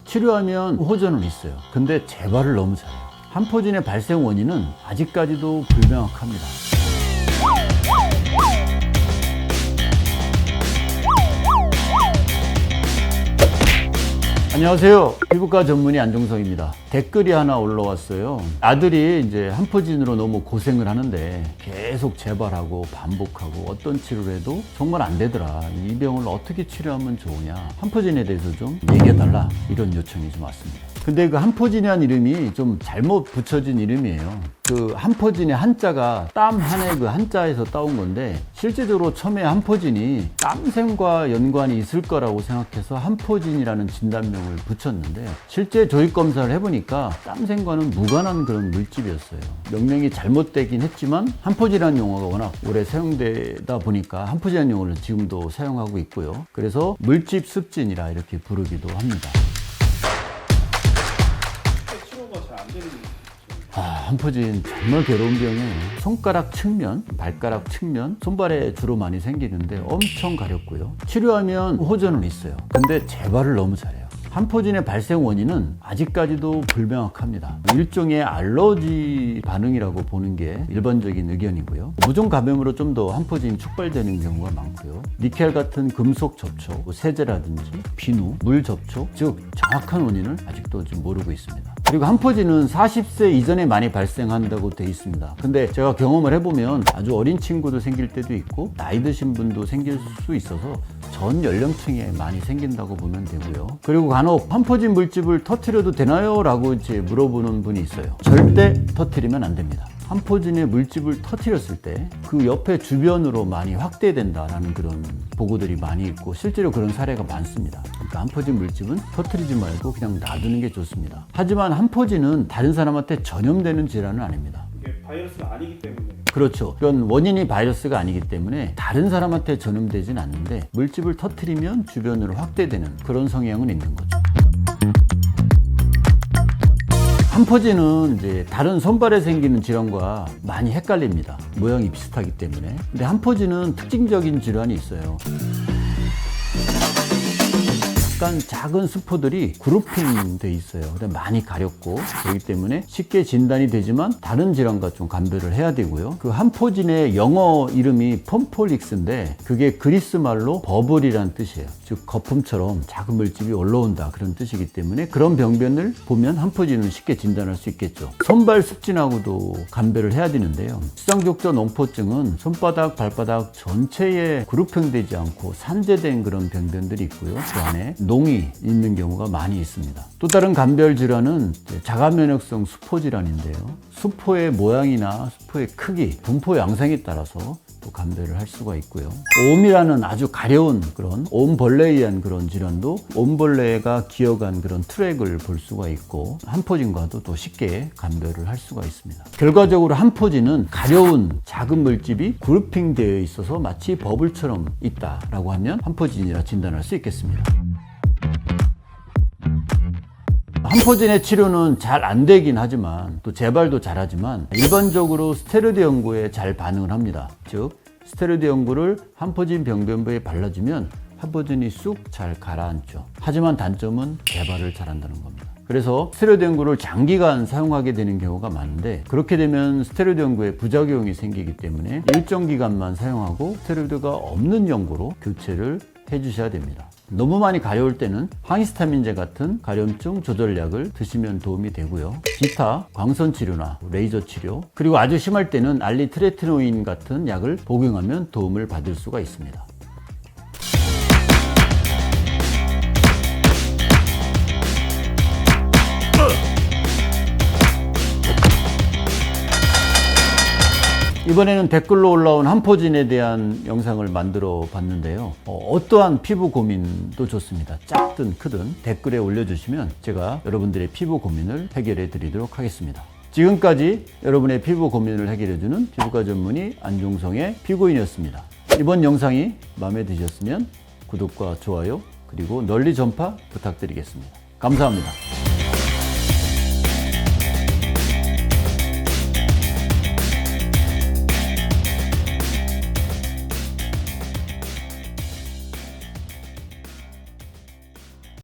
치료하면 호전은 있어요. 근데 재발을 너무 잘해요. 한포진의 발생 원인은 아직까지도 불명확합니다. 안녕하세요. 피부과 전문의 안종석입니다. 댓글이 하나 올라왔어요. 아들이 이제 한포진으로 너무 고생을 하는데 계속 재발하고 반복하고 어떤 치료를 해도 정말 안 되더라. 이 병을 어떻게 치료하면 좋으냐. 한포진에 대해서 좀 얘기해달라. 이런 요청이 좀 왔습니다. 근데 그 한포진이라는 이름이 좀 잘못 붙여진 이름이에요. 그 한포진의 한자가 땀 한의 그 한자에서 따온 건데 실제적으로 처음에 한포진이 땀샘과 연관이 있을 거라고 생각해서 한포진이라는 진단명을 붙였는데 실제 조직 검사를 해보니까 땀샘과는 무관한 그런 물질이었어요. 명명이 잘못되긴 했지만 한포진이라는 용어가 워낙 오래 사용되다 보니까 한포진이라는 용어를 지금도 사용하고 있고요. 그래서 물집습진이라 이렇게 부르기도 합니다. 한포진 정말 괴로운 병이에요. 손가락 측면, 발가락 측면, 손발에 주로 많이 생기는데 엄청 가렵고요. 치료하면 호전은 있어요. 근데 재발을 너무 잘해요. 한포진의 발생 원인은 아직까지도 불명확합니다. 일종의 알러지 반응이라고 보는 게 일반적인 의견이고요. 무좀 감염으로 좀 더 한포진이 촉발되는 경우가 많고요. 니켈 같은 금속 접촉, 세제라든지 비누, 물 접촉, 즉 정확한 원인을 아직도 좀 모르고 있습니다. 그리고 한포진은 40세 이전에 많이 발생한다고 돼 있습니다. 근데 제가 경험을 해보면 아주 어린 친구도 생길 때도 있고 나이 드신 분도 생길 수 있어서 전 연령층에 많이 생긴다고 보면 되고요. 그리고 간혹 한포진 물집을 터뜨려도 되나요? 라고 이제 물어보는 분이 있어요. 절대 터뜨리면 안 됩니다. 한포진의 물집을 터뜨렸을 때 그 옆에 주변으로 많이 확대된다라는 그런 보고들이 많이 있고 실제로 그런 사례가 많습니다. 그러니까 한포진 물집은 터뜨리지 말고 그냥 놔두는 게 좋습니다. 하지만 한포진은 다른 사람한테 전염되는 질환은 아닙니다. 이게 바이러스가 아니기 때문에. 그렇죠. 그런 원인이 바이러스가 아니기 때문에 다른 사람한테 전염되진 않는데 물집을 터뜨리면 주변으로 확대되는 그런 성향은 있는 거죠. 한포진은 이제 다른 손발에 생기는 질환과 많이 헷갈립니다. 모양이 비슷하기 때문에. 근데 한포진은 특징적인 질환이 있어요. 약간 작은 스포들이 그룹핑 돼 있어요. 많이 가렵고 그렇기 때문에 쉽게 진단이 되지만 다른 질환과 좀 감별을 해야 되고요. 그 한포진의 영어 이름이 펌폴릭스인데 그게 그리스 말로 버블이라는 뜻이에요. 즉 거품처럼 작은 물집이 올라온다 그런 뜻이기 때문에 그런 병변을 보면 한포진은 쉽게 진단할 수 있겠죠. 손발 습진하고도 감별을 해야 되는데요. 수상족저 농포증은 손바닥, 발바닥 전체에 그룹형되지 않고 산재된 그런 병변들이 있고요. 그 안에 농이 있는 경우가 많이 있습니다. 또 다른 감별 질환은 자가면역성 수포 질환인데요. 수포의 모양이나 수포의 크기, 분포 양상에 따라서 또 감별을 할 수가 있고요. 옴이라는 아주 가려운 그런 옴벌레에 의한 그런 질환도 옴벌레가 기어간 그런 트랙을 볼 수가 있고 한포진과도 또 쉽게 감별을 할 수가 있습니다. 결과적으로 한포진은 가려운 작은 물집이 그룹핑 되어 있어서 마치 버블처럼 있다라고 하면 한포진이라 진단할 수 있겠습니다. 한포진의 치료는 잘 안 되긴 하지만 또 재발도 잘하지만 일반적으로 스테로이드 연고에 잘 반응을 합니다. 즉 스테로이드 연고를 한포진 병변부에 발라주면 한포진이 쑥 잘 가라앉죠. 하지만 단점은 재발을 잘한다는 겁니다. 그래서 스테로이드 연고를 장기간 사용하게 되는 경우가 많은데 그렇게 되면 스테로이드 연고에 부작용이 생기기 때문에 일정 기간만 사용하고 스테로이드가 없는 연고로 교체를 해주셔야 됩니다. 너무 많이 가려울 때는 항히스타민제 같은 가려움증 조절약을 드시면 도움이 되고요. 기타 광선 치료나 레이저 치료 그리고 아주 심할 때는 알리트레티노인 같은 약을 복용하면 도움을 받을 수가 있습니다. 이번에는 댓글로 올라온 한포진에 대한 영상을 만들어 봤는데요. 어떠한 피부 고민도 좋습니다. 작든 크든 댓글에 올려주시면 제가 여러분들의 피부 고민을 해결해 드리도록 하겠습니다. 지금까지 여러분의 피부 고민을 해결해주는 피부과 전문의 안종성의 피고인이었습니다. 이번 영상이 마음에 드셨으면 구독과 좋아요 그리고 널리 전파 부탁드리겠습니다. 감사합니다.